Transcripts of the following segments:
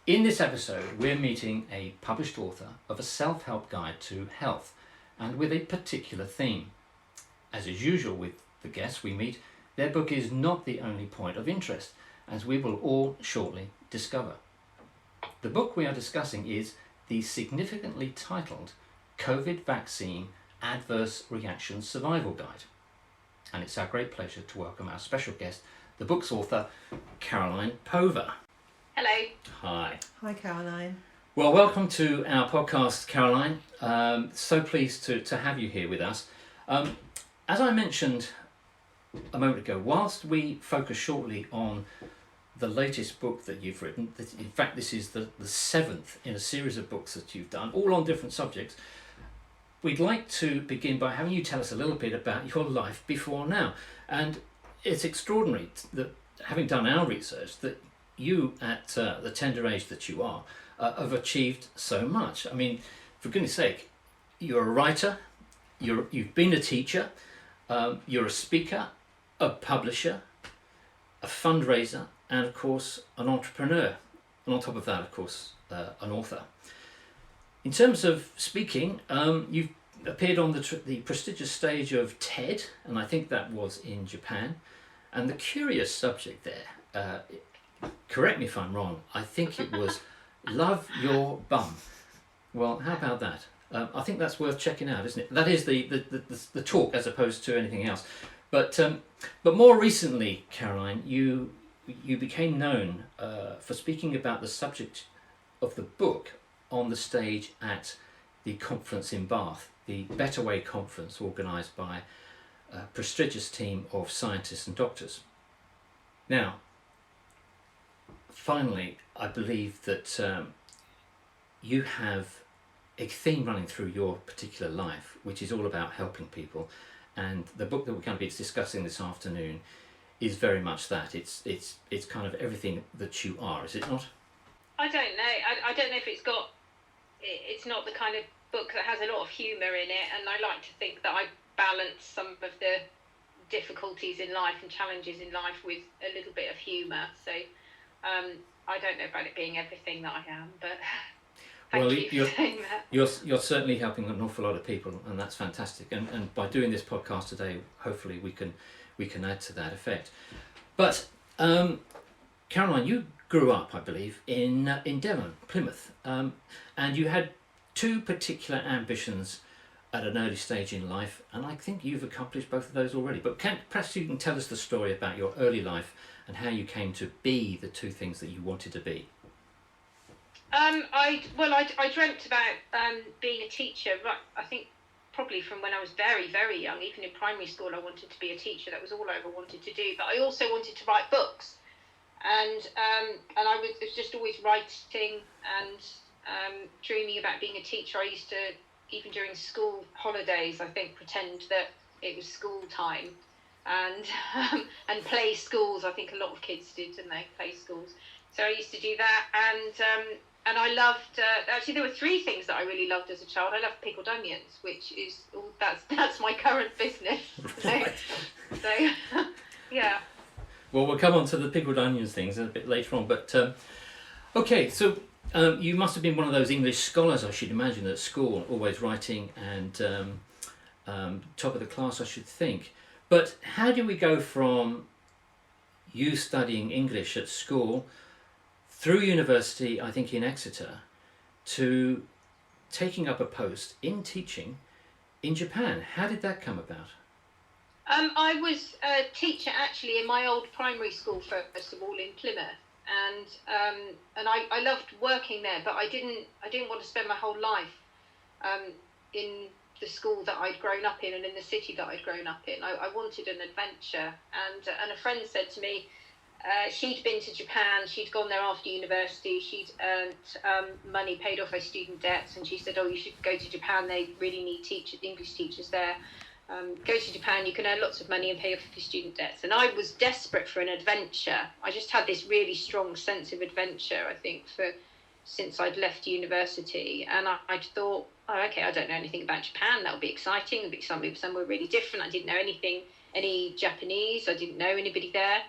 In this episode, we're meeting a published author of a self-help guide to health, and with a particular theme. As is usual with the guests we meet, their book is not the only point of interest, as we will all shortly discover. The book we are discussing is the significantly titled COVID Vaccine Adverse Reaction Survival Guide. And it's our great pleasure to welcome our special guest, the book's author, Caroline Pover. Hello. Hi. Hi, Caroline. Well, welcome to our podcast, Caroline. So pleased to have you here with us. As I mentioned a moment ago, whilst we focus shortly on the latest book that you've written, in fact this is the seventh in a series of books that you've done, all on different subjects, we'd like to begin by having you tell us a little bit about your life before now. And it's extraordinary that, having done our research, that you, at the tender age that you are, have achieved so much. I mean, for goodness sake, you're a writer, you've been a teacher, you're a speaker, a publisher, a fundraiser, and of course an entrepreneur. And on top of that, of course, an author. In terms of speaking, you've appeared on the prestigious stage of TED, and I think that was in Japan. And the curious subject there, correct me if I'm wrong, I think it was Love Your Bum. Well, how about that? I think that's worth checking out, isn't it? That is the talk as opposed to anything else. But more recently, Caroline, you became known for speaking about the subject of the book on the stage at the conference in Bath, the Better Way conference organised by a prestigious team of scientists and doctors. Now, finally, I believe that you have a theme running through your particular life, which is all about helping people, and the book that we're going to be discussing this afternoon is very much that. It's kind of everything that you are, is it not? I don't know. I don't know if it's not the kind of book that has a lot of humour in it, and I like to think that I balance some of the difficulties in life and challenges in life with a little bit of humour. So I don't know about it being everything that I am, but thank you for saying that. You're certainly helping an awful lot of people, and that's fantastic. And by doing this podcast today, hopefully we can add to that effect. But Caroline, you grew up, I believe, in Devon, Plymouth, and you had two particular ambitions at an early stage in life, and I think you've accomplished both of those already. But perhaps you can tell us the story about your early life and how you came to be the two things that you wanted to be. I dreamt about being a teacher, right, I think probably from when I was very, very young. Even in primary school I wanted to be a teacher. That was all I ever wanted to do. But I also wanted to write books, and I was just always writing and dreaming about being a teacher. I used to, even during school holidays, I think, pretend that it was school time, and play schools. I think a lot of kids did, didn't they? Play schools. So I used to do that, and I loved. Actually, there were three things that I really loved as a child. I loved pickled onions, which is that's my current business. Right. So yeah. Well, we'll come on to the pickled onions things a bit later on. But okay, so you must have been one of those English scholars, I should imagine, at school, always writing and top of the class, I should think. But how do we go from you studying English at school through university, I think in Exeter, to taking up a post in teaching in Japan? How did that come about? I was a teacher actually in my old primary school, first of all, in Plymouth, and I loved working there, but I didn't want to spend my whole life in the school that I'd grown up in and in the city that I'd grown up in. I wanted an adventure, and a friend said to me, she'd been to Japan, she'd gone there after university, she'd earned money, paid off her student debts, and she said, oh, you should go to Japan, they really need English teachers there. Go to Japan, you can earn lots of money and pay off your student debts. And I was desperate for an adventure. I just had this really strong sense of adventure, I think, since I'd left university. And I'd thought, oh, okay, I don't know anything about Japan, that'll be exciting, it'll be somewhere really different. I didn't know any Japanese, I didn't know anybody there.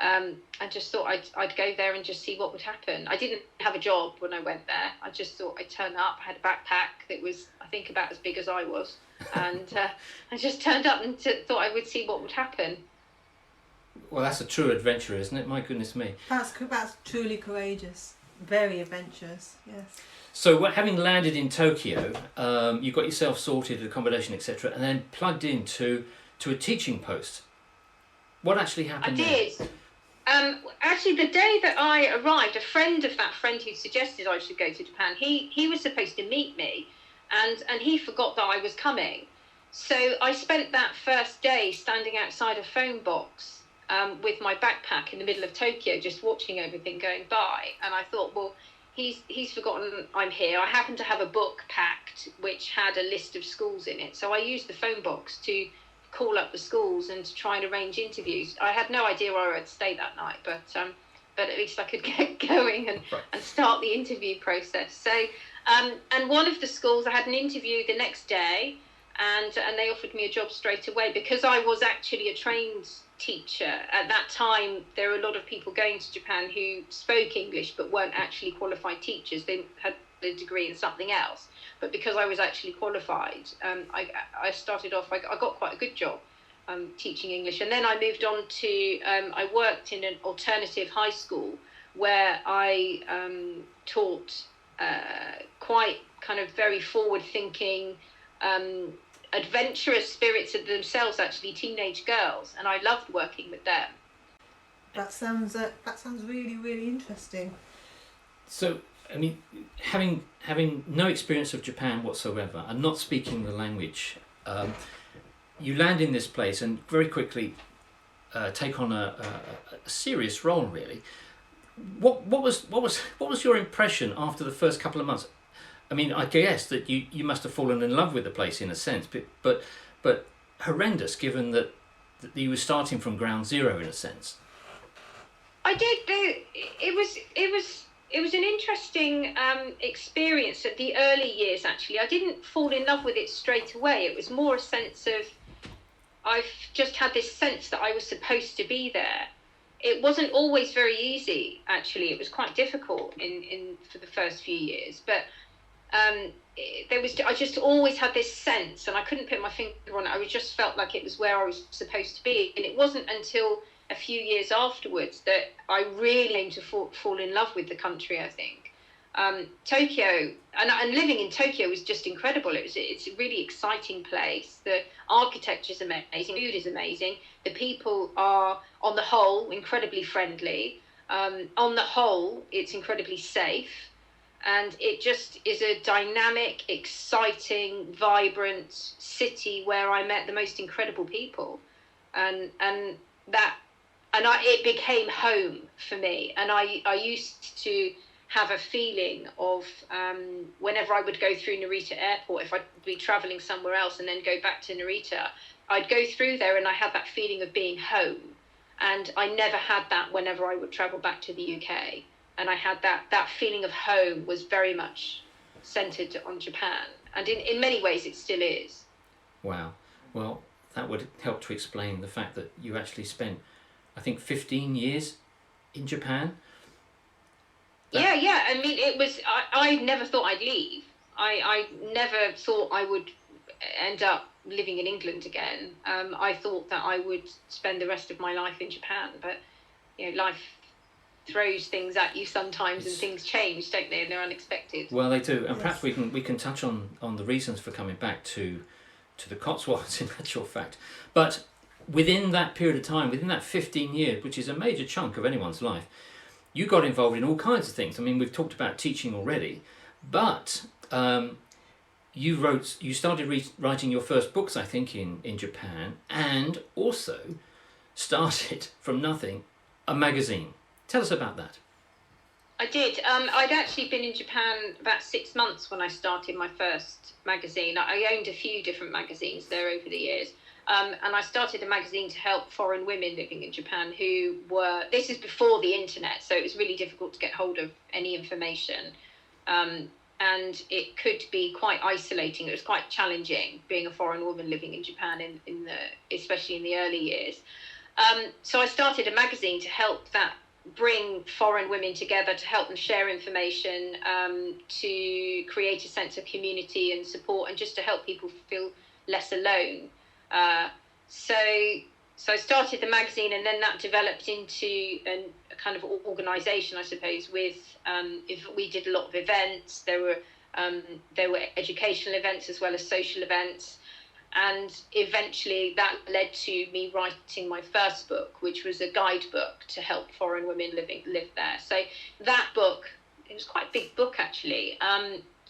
I just thought I'd go there and just see what would happen. I didn't have a job when I went there. I just thought I'd turn up. I had a backpack that was, I think, about as big as I was. And I just turned up and thought I would see what would happen. Well, that's a true adventure, isn't it? My goodness me. That's truly courageous. Very adventurous, yes. So, having landed in Tokyo, you got yourself sorted, accommodation, etc., and then plugged into a teaching post. What actually happened? I did. Actually, the day that I arrived, a friend of that friend who suggested I should go to Japan, he was supposed to meet me, and he forgot that I was coming. So I spent that first day standing outside a phone box with my backpack in the middle of Tokyo, just watching everything going by. And I thought, well, he's forgotten I'm here. I happened to have a book packed which had a list of schools in it, so I used the phone box to call up the schools and to try and arrange interviews. I had no idea where I'd stay that night, but at least I could get going and start the interview process. So and one of the schools, I had an interview the next day, and they offered me a job straight away because I was actually a trained teacher. At that time, there were a lot of people going to Japan who spoke English but weren't actually qualified teachers. They had a degree in something else. But because I was actually qualified, I started off, I got quite a good job teaching English. And then I moved on to, I worked in an alternative high school where I taught quite kind of very forward-thinking, adventurous spirits of themselves, actually teenage girls, and I loved working with them. That sounds really, really interesting. So, I mean, having no experience of Japan whatsoever and not speaking the language, you land in this place and very quickly take on a serious role. Really, what was your impression after the first couple of months? I mean, I guess that you must have fallen in love with the place in a sense, but horrendous given that you were starting from ground zero in a sense. I did do. It was an interesting experience at the early years. Actually, I didn't fall in love with it straight away. It was more a sense of, I've just had this sense that I was supposed to be there. It wasn't always very easy. Actually, it was quite difficult in for the first few years, but. I just always had this sense, and I couldn't put my finger on it. I just felt like it was where I was supposed to be, and it wasn't until a few years afterwards that I really came to fall in love with the country. I think Tokyo and living in Tokyo was just incredible. It's a really exciting place. The architecture is amazing, food is amazing. The people are, on the whole, incredibly friendly. On the whole, it's incredibly safe. And it just is a dynamic, exciting, vibrant city where I met the most incredible people, and it became home for me. And I used to have a feeling of whenever I would go through Narita Airport, if I'd be traveling somewhere else and then go back to Narita, I'd go through there and I had that feeling of being home. And I never had that whenever I would travel back to the UK. And I had that feeling of home was very much centred on Japan. And in many ways it still is. Wow. Well, that would help to explain the fact that you actually spent, I think, 15 years in Japan. Yeah. I mean, it was, I never thought I'd leave. I never thought I would end up living in England again. I thought that I would spend the rest of my life in Japan. But, life throws things at you sometimes, and things change, don't they? And they're unexpected. Well, they do, and perhaps we can touch on the reasons for coming back to the Cotswolds in actual fact. But within that period of time, within that 15 years, which is a major chunk of anyone's life, you got involved in all kinds of things. I mean, we've talked about teaching already, but you started writing your first books, I think, in Japan, and also started from nothing a magazine. Tell us about that. I did. I'd actually been in Japan about 6 months when I started my first magazine. I owned a few different magazines there over the years. And I started a magazine to help foreign women living in Japan who were... This is before the internet, so it was really difficult to get hold of any information. And it could be quite isolating. It was quite challenging being a foreign woman living in Japan, especially in the early years. So I started a magazine to help that bring foreign women together, to help them share information, to create a sense of community and support, and just to help people feel less alone. So I started the magazine, and then that developed into a kind of organisation, I suppose. With we did a lot of events. There were educational events as well as social events. And eventually that led to me writing my first book, which was a guidebook to help foreign women live there. So that book, it was quite a big book actually,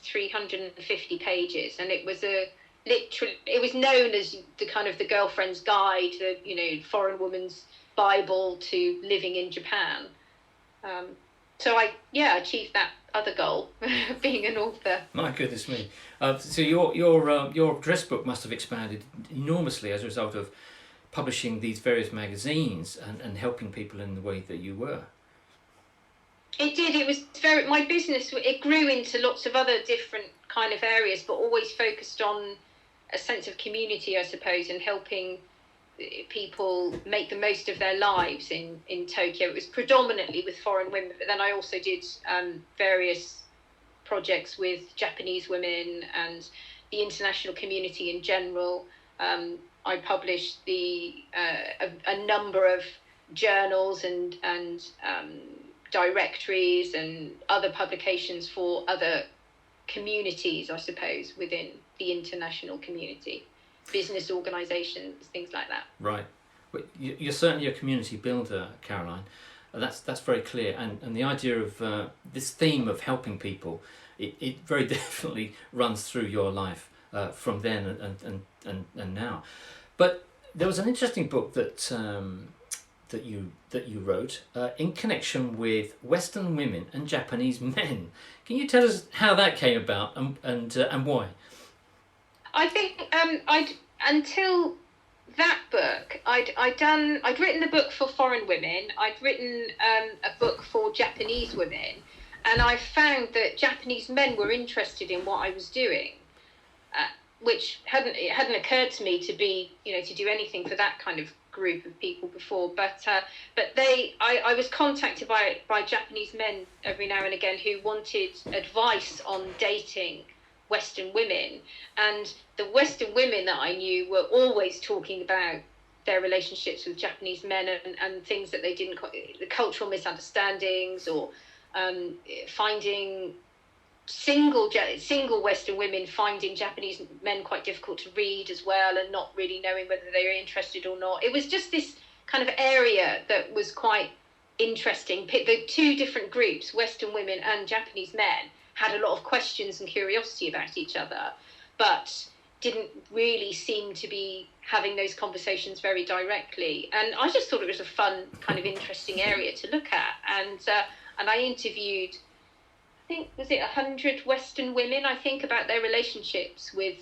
350 pages, and it was it was known as the kind of the girlfriend's guide, the foreign woman's Bible to living in Japan. So I achieved that other goal, being an author. My goodness me! So your address book must have expanded enormously as a result of publishing these various magazines and helping people in the way that you were. It did. It was my business. It grew into lots of other different kind of areas, but always focused on a sense of community, I suppose, and helping people make the most of their lives in Tokyo. It was predominantly with foreign women, but then I also did various projects with Japanese women and the international community in general. I published a number of journals and directories and other publications for other communities, I suppose, within the international community. Business organisations, things like that. Right. Well, you're certainly a community builder, Caroline. That's very clear. And the idea of this theme of helping people, it very definitely runs through your life from then and now. But there was an interesting book that you wrote in connection with Western women and Japanese men. Can you tell us how that came about and why? I think until that book, I'd written the book for foreign women. I'd written a book for Japanese women, and I found that Japanese men were interested in what I was doing, which hadn't occurred to me to do anything for that kind of group of people before. But I was contacted by Japanese men every now and again who wanted advice on dating Western women, and the Western women that I knew were always talking about their relationships with Japanese men and things that they didn't, the cultural misunderstandings, or finding single Western women finding Japanese men quite difficult to read as well, and not really knowing whether they were interested or not. It was just this kind of area that was quite interesting. The two different groups, Western women and Japanese men, had a lot of questions and curiosity about each other, but didn't really seem to be having those conversations very directly. And I just thought it was a fun, kind of interesting area to look at. And I interviewed, I think, was it 100 Western women, I think, about their relationships with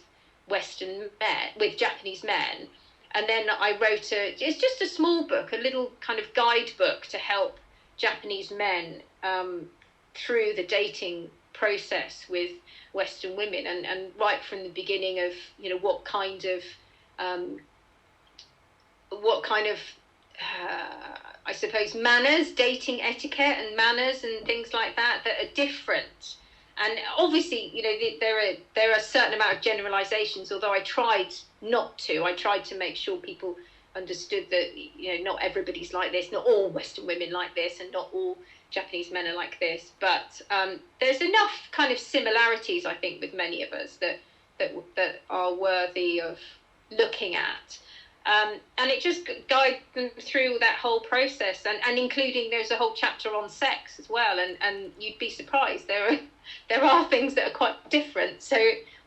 Japanese men. And then I wrote it's just a small book, a little kind of guidebook to help Japanese men through the dating process with Western women, and right from the beginning of what kind of I suppose manners, dating etiquette and manners and things like that are different. And obviously there are a certain amount of generalizations, although I tried not to. I tried to make sure people understood that not everybody's like this, not all Western women like this, and not all Japanese men are like this, but there's enough kind of similarities, I think, with many of us that are worthy of looking at, and it just guides them through that whole process, and including there's a whole chapter on sex as well, and you'd be surprised there are things that are quite different. So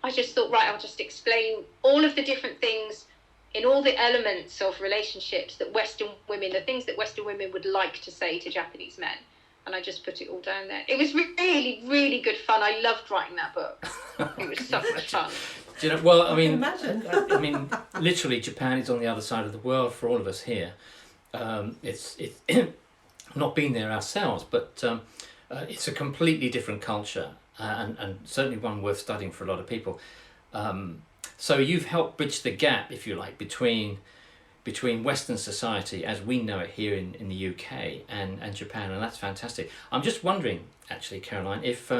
I just thought, right, I'll just explain all of the different things in all the elements of relationships that the things that Western women would like to say to Japanese men. And I just put it all down there. It was really, really good fun. I loved writing that book. It was so much fun. Do you know? Well, I mean, imagine. I mean, literally, Japan is on the other side of the world for all of us here. It's not been there ourselves, but it's a completely different culture, and certainly one worth studying for a lot of people. So you've helped bridge the gap, if you like, between between Western society as we know it here in the UK and Japan, and that's fantastic. I'm just wondering, actually, Caroline, if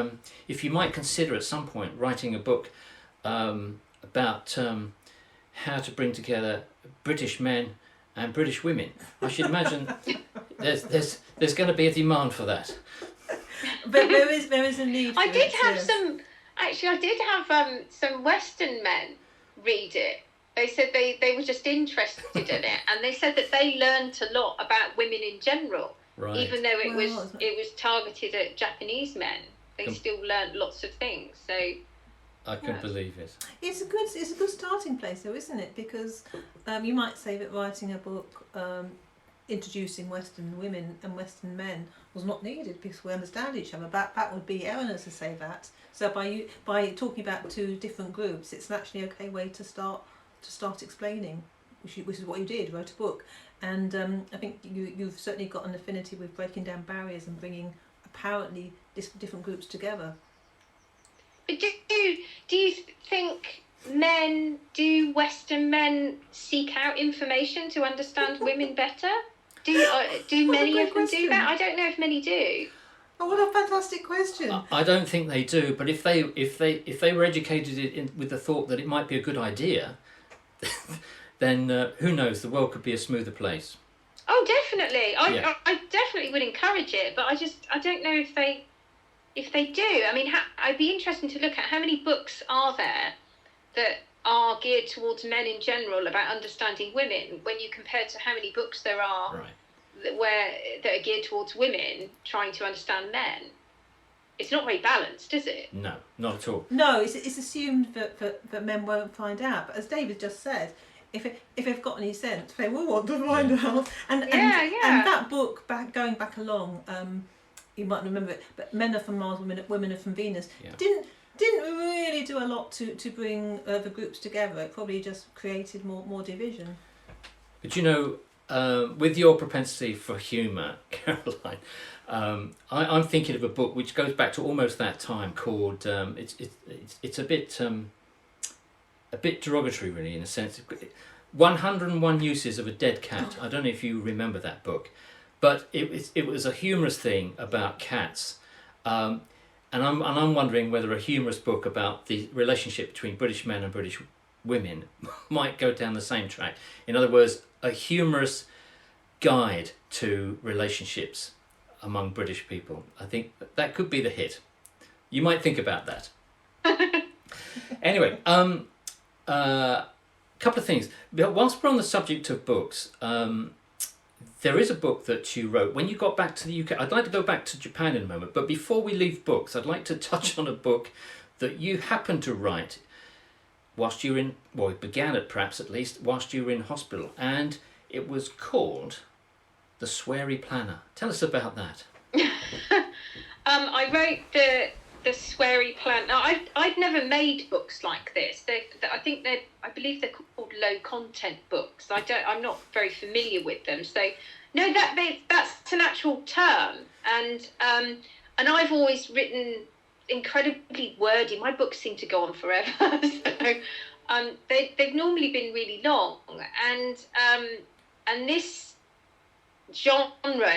you might consider at some point writing a book about how to bring together British men and British women. I should imagine there's going to be a demand for that. But there is a need. I did have some Western men read it. They said they were just interested in it, and they said that they learnt a lot about women in general, Right. even though it was targeted at Japanese men. They still learnt lots of things. So I couldn't believe it. It's a good starting place, though, isn't it? Because you might say that writing a book introducing Western women and Western men was not needed because we understand each other. That would be erroneous to say that. So by talking about two different groups, it's actually an okay way to start explaining, which is what you did, wrote a book. And I think you've certainly got an affinity with breaking down barriers and bringing apparently different groups together. But do you think Western men seek out information to understand women better? Do many of them do that? I don't know if many do. Oh, what a fantastic question! I don't think they do, but if they were educated with the thought that it might be a good idea, then who knows? The world could be a smoother place. Oh, definitely. I definitely would encourage it, but I don't know if they do. I mean, I'd be interested to look at how many books are there that are geared towards men in general about understanding women, when you compare to how many books there are that are geared towards women trying to understand men. It's not very balanced, is it? No, not at all. No, it's assumed that men won't find out. But as David just said, if they've got any sense, they will want to find out. And that book, going back along, you might remember it, but Men Are From Mars, Women Are From Venus, didn't really do a lot to bring the groups together. It probably just created more division. But you know, with your propensity for humour, Caroline, I'm thinking of a book which goes back to almost that time called it's a bit derogatory, really, in a sense. 101 Uses of a Dead Cat. I don't know if you remember that book, but it was a humorous thing about cats, and I'm wondering whether a humorous book about the relationship between British men and British women might go down the same track. In other words, a humorous guide to relationships among British people. I think that could be the hit. You might think about that. Anyway, couple of things. Whilst we're on the subject of books, there is a book that you wrote when you got back to the UK. I'd like to go back to Japan in a moment, but before we leave books, I'd like to touch on a book that you happened to write whilst you were in, well, it began it perhaps at least, whilst you were in hospital, and it was called The Sweary Planner. Tell us about that. I wrote the Sweary Planner. Now, I'd never made books like this. I believe they're called low content books. I'm not very familiar with them. So no, that's an actual term, and I've always written incredibly wordy. My books seem to go on forever. So they've normally been really long, and this genre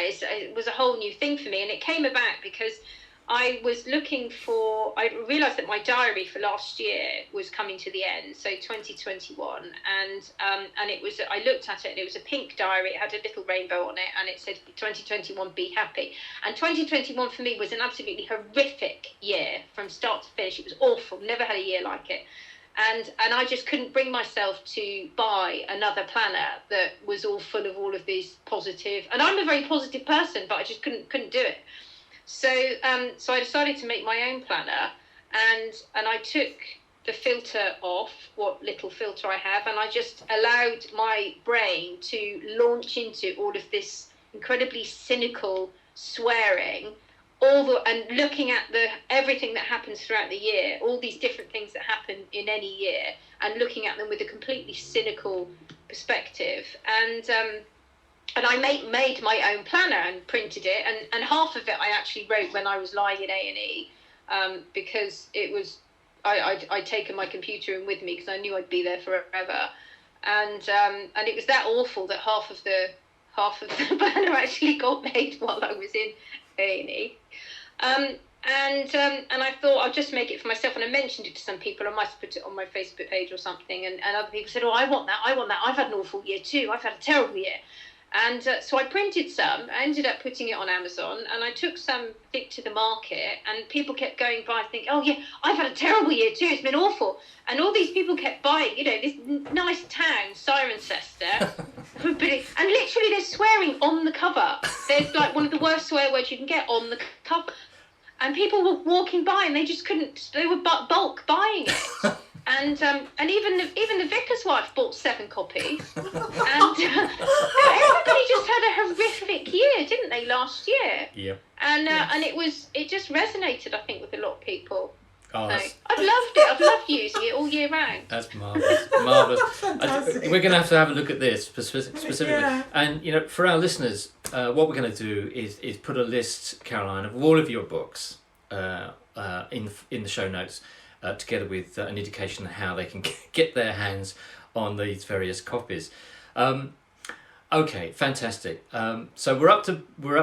was a whole new thing for me, and it came about because I realised that my diary for last year was coming to the end, so 2021, and I looked at it, and it was a pink diary. It had a little rainbow on it, and it said 2021, be happy. And 2021 for me was an absolutely horrific year from start to finish. It was awful, never had a year like it. And I just couldn't bring myself to buy another planner that was all full of all of these positive, and I'm a very positive person, but I just couldn't do it. So I decided to make my own planner, and I took the filter off, what little filter I have, and I just allowed my brain to launch into all of this incredibly cynical swearing, and looking at everything that happens throughout the year, all these different things that happen in any year, and looking at them with a completely cynical perspective. And I made my own planner and printed it, and half of it I actually wrote when I was lying in A&E, because it was I'd taken my computer in with me because I knew I'd be there forever. and it was that awful that half of the banner actually got made while I was in A&E. And I thought I'll just make it for myself, and I mentioned it to some people. I might have put it on my Facebook page or something, and other people said, "Oh, I want that. I've had an awful year too. I've had a terrible year." And so I printed some. I ended up putting it on Amazon, and I took some, I think, to the market, and people kept going by thinking, "Oh yeah, I've had a terrible year too. It's been awful." And all these people kept buying, this nice town, Cirencester, and literally they're swearing on the cover. There's like one of the worst swear words you can get on the cover. And people were walking by, and they just couldn't. They were bulk buying it, and even the vicar's wife bought 7 copies, and everybody just had a horrific year, didn't they, last year? Yeah. And it just resonated, I think, with a lot of people. Oh, so I've loved it. I've loved using it all year round. That's marvellous. Fantastic. We're going to have a look at this specifically. Yeah. And, for our listeners, what we're going to do is put a list, Caroline, of all of your books in the show notes, together with an indication of how they can get their hands on these various copies. Okay, fantastic. So we're up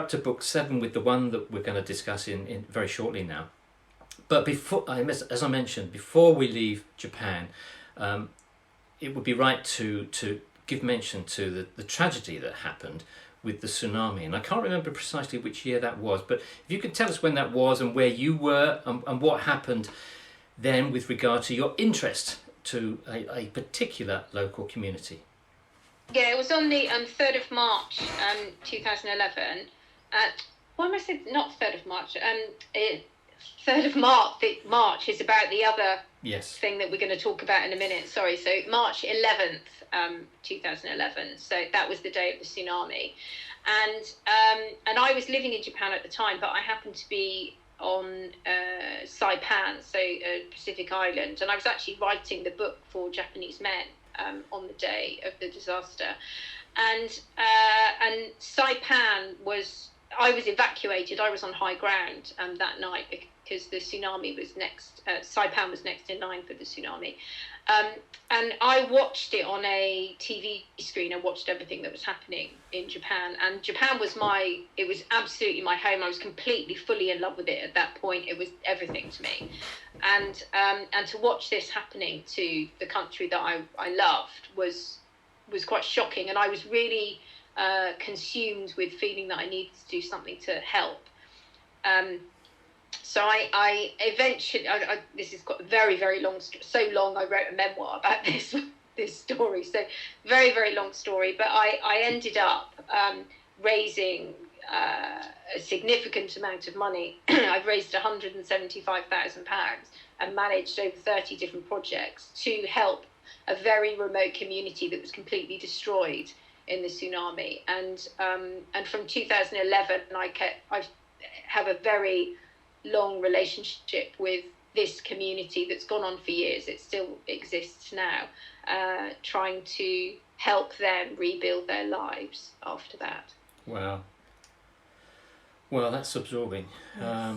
to book 7 with the one that we're going to discuss in very shortly now. But before, as I mentioned, before we leave Japan, it would be right to give mention to the tragedy that happened with the tsunami. And I can't remember precisely which year that was, but if you could tell us when that was and where you were and what happened then with regard to your interest to a particular local community. Yeah, it was on the 3rd of March 2011. Why am I saying not 3rd of March? 3rd of March is about the other thing that we're going to talk about in a minute. Sorry, so March 11th, 2011. So that was the day of the tsunami, and I was living in Japan at the time, but I happened to be on Saipan, so Pacific Island, and I was actually writing the book for Japanese men on the day of the disaster, and Saipan was. I was evacuated. I was on high ground that night because the tsunami was next. Saipan was next in line for the tsunami, and I watched it on a TV screen. I watched everything that was happening in Japan, and Japan was it was absolutely my home. I was completely, fully in love with it at that point. It was everything to me, and to watch this happening to the country that I loved was quite shocking, and I was really consumed with feeling that I needed to do something to help. So I eventually, this is got a very, very long, so long I wrote a memoir about this story, so very, very long story, but I ended up raising a significant amount of money. I've raised £175,000 and managed over 30 different projects to help a very remote community that was completely destroyed in the tsunami, and from 2011 I have a very long relationship with this community that's gone on for years. It still exists now, trying to help them rebuild their lives after that. Wow. Well, that's absorbing. Yes.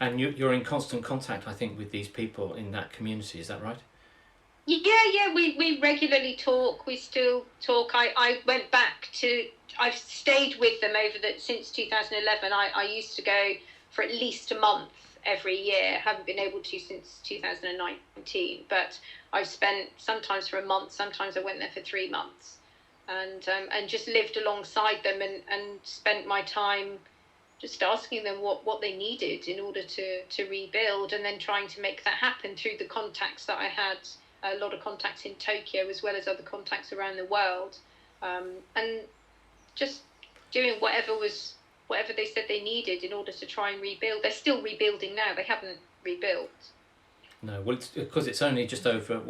And you're in constant contact, I think, with these people in that community, is that right? Yeah, we regularly talk. We still talk. I went back to. I've stayed with them since 2011. I used to go for at least a month every year. Haven't been able to since 2019. But I've spent sometimes for a month. Sometimes I went there for 3 months, and just lived alongside them and spent my time just asking them what they needed in order to rebuild, and then trying to make that happen through the contacts that I had. A lot of contacts in Tokyo as well as other contacts around the world, and just doing whatever they said they needed in order to try and rebuild. They're still rebuilding now. They haven't rebuilt. No, well, it's because it's only just over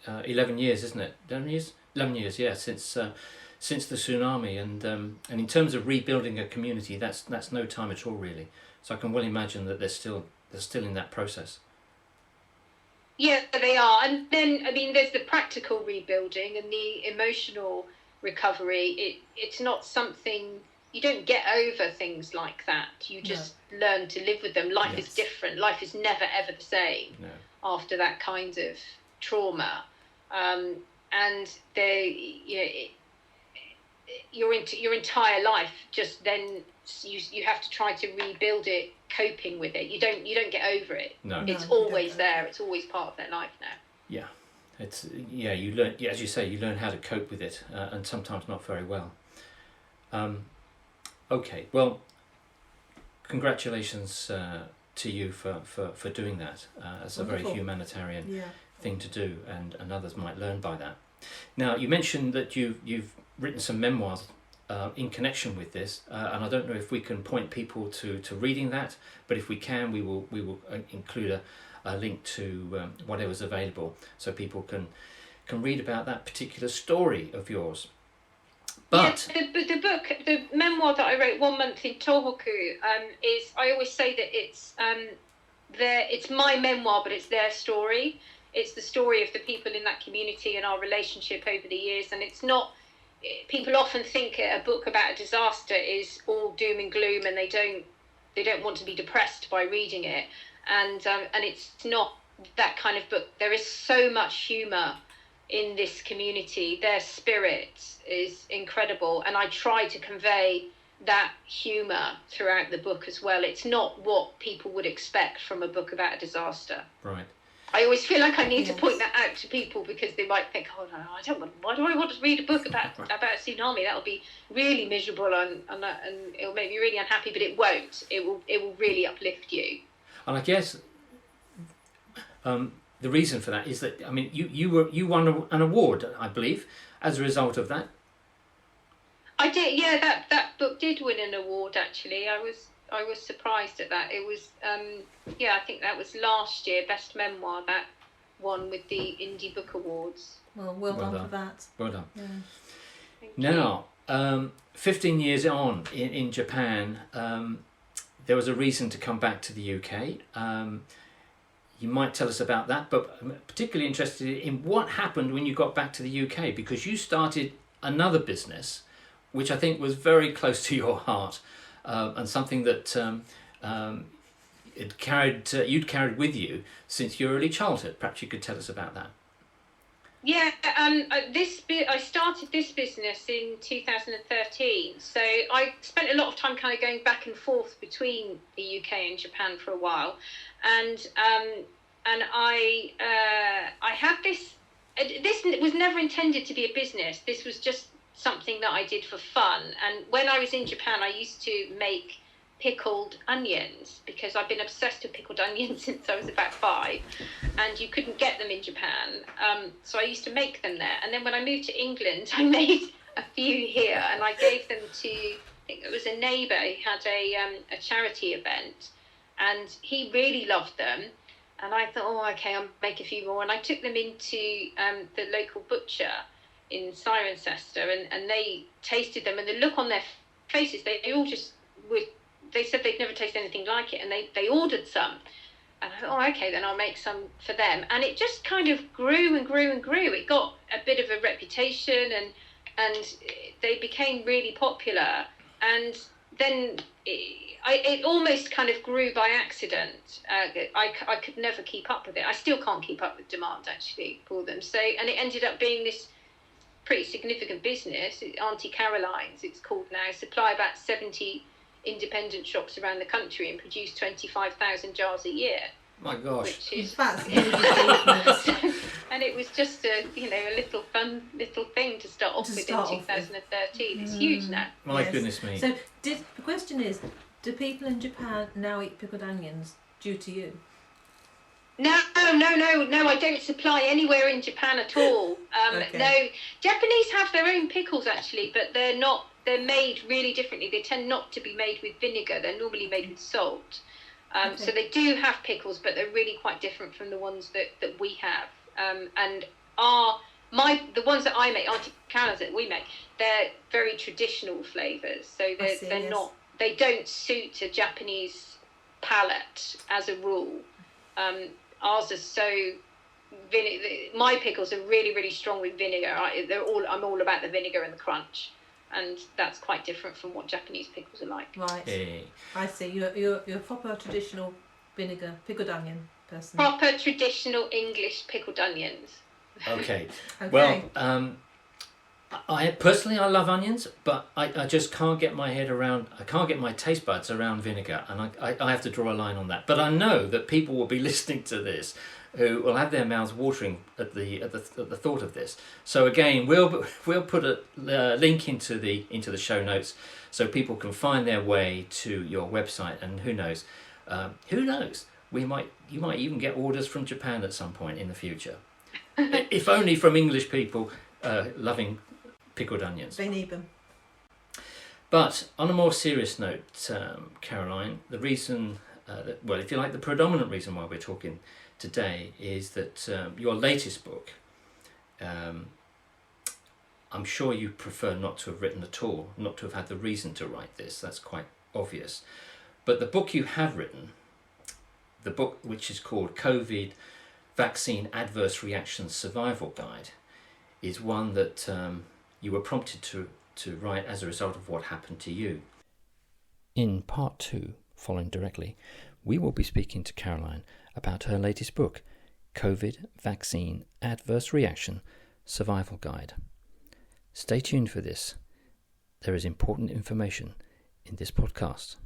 11 years, isn't it? 11 years? 11 years, yeah, since the tsunami, and in terms of rebuilding a community, that's no time at all, really. So I can well imagine that they're still in that process. Yeah, they are. And then, there's the practical rebuilding and the emotional recovery. It's not something, you don't get over things like that. You just learn to live with them. Life is different. Life is never, ever the same after that kind of trauma. and your entire life just then you have to try to rebuild it, coping with it. You don't get over it. No, it's always there. It's always part of their life now. Yeah, you learn. Yeah, as you say, you learn how to cope with it, and sometimes not very well. Okay, well, congratulations to you for doing that. It's a very humanitarian thing to do, and others might learn by that. Now, you mentioned that you've written some memoirs in connection with this, and I don't know if we can point people to reading that, but if we can, we will include a link to whatever's available, so people can read about that particular story of yours. But the memoir that I wrote, 1 Month in Tohoku, is, I always say that it's my memoir, but it's their story. It's the story of the people in that community and our relationship over the years. And it's not, people often think a book about a disaster is all doom and gloom, and they don't want to be depressed by reading it. And it's not that kind of book. There is so much humour in this community. Their spirit is incredible, and I try to convey that humour throughout the book as well. It's not what people would expect from a book about a disaster. Right. I always feel like I need to point that out to people, because they might think, oh no, I don't want. Why do I want to read a book about a tsunami? That'll be really miserable and it'll make me really unhappy. But it won't. It will really uplift you. And I guess the reason for that is that, I mean, you won an award, I believe, as a result of that. I did, yeah. That book did win an award. Actually, I was surprised at that. It was, I think that was last year, Best Memoir, that won with the Indie Book Awards. Well done for that. Well done. Yeah. Now, 15 years on in Japan, there was a reason to come back to the UK. You might tell us about that, but I'm particularly interested in what happened when you got back to the UK, because you started another business, which I think was very close to your heart, and something that you'd carried with you since your early childhood. Perhaps you could tell us about that. Yeah, I started this business in 2013. So I spent a lot of time kind of going back and forth between the UK and Japan for a while, and I had this. This was never intended to be a business. This was just something that I did for fun. And when I was in Japan, I used to make pickled onions, because I've been obsessed with pickled onions since I was about 5, and you couldn't get them in Japan. So I used to make them there. And then when I moved to England, I made a few here, and I gave them to, I think it was a neighbour. He had a charity event, and he really loved them. And I thought, oh, okay, I'll make a few more. And I took them into the local butcher in Cirencester, and they tasted them, and the look on their faces, they all just were. They said they'd never tasted anything like it, and they ordered some. And I thought, oh, okay, then I'll make some for them. And it just kind of grew and grew and grew. It got a bit of a reputation, and they became really popular. And then it almost kind of grew by accident. I could never keep up with it. I still can't keep up with demand, actually, for them. So, and it ended up being this pretty significant business. Auntie Caroline's, it's called now, supply about 70 independent shops around the country and produce 25,000 jars a year. My gosh. Which is That's and it was just a little fun little thing to start off with in 2013. It's huge now. My goodness me. So the question is, do people in Japan now eat pickled onions due to you? No, I don't supply anywhere in Japan at all. No, Japanese have their own pickles actually, but they're made really differently. They tend not to be made with vinegar. They're normally made with salt. So they do have pickles, but they're really quite different from the ones that we have. And the ones that I make, Auntie Caroline's that we make, they're very traditional flavours. So they're not. They don't suit a Japanese palate as a rule. Ours are so. My pickles are really, really strong with vinegar. I'm all about the vinegar and the crunch, and that's quite different from what Japanese pickles are like. Right. Hey. I see. You're a proper traditional vinegar pickled onion person. Proper traditional English pickled onions. Okay. Okay. Well, I personally, I love onions, but I just can't get my head around. I can't get my taste buds around vinegar, and I have to draw a line on that. But I know that people will be listening to this, who will have their mouths watering at the thought of this. So again, we'll put a link into the show notes, so people can find their way to your website. And who knows, you might even get orders from Japan at some point in the future, if only from English people loving pickled onions. They need them. But on a more serious note, Caroline, the reason, if you like, the predominant reason why we're talking today is that your latest book, I'm sure you prefer not to have written at all, not to have had the reason to write this. That's quite obvious. But the book you have written, the book which is called COVID Vaccine Adverse Reactions Survival Guide, is one that you were prompted to write as a result of what happened to you. In part 2, following directly, we will be speaking to Caroline about her latest book, COVID Vaccine Adverse Reaction Survival Guide. Stay tuned for this. There is important information in this podcast.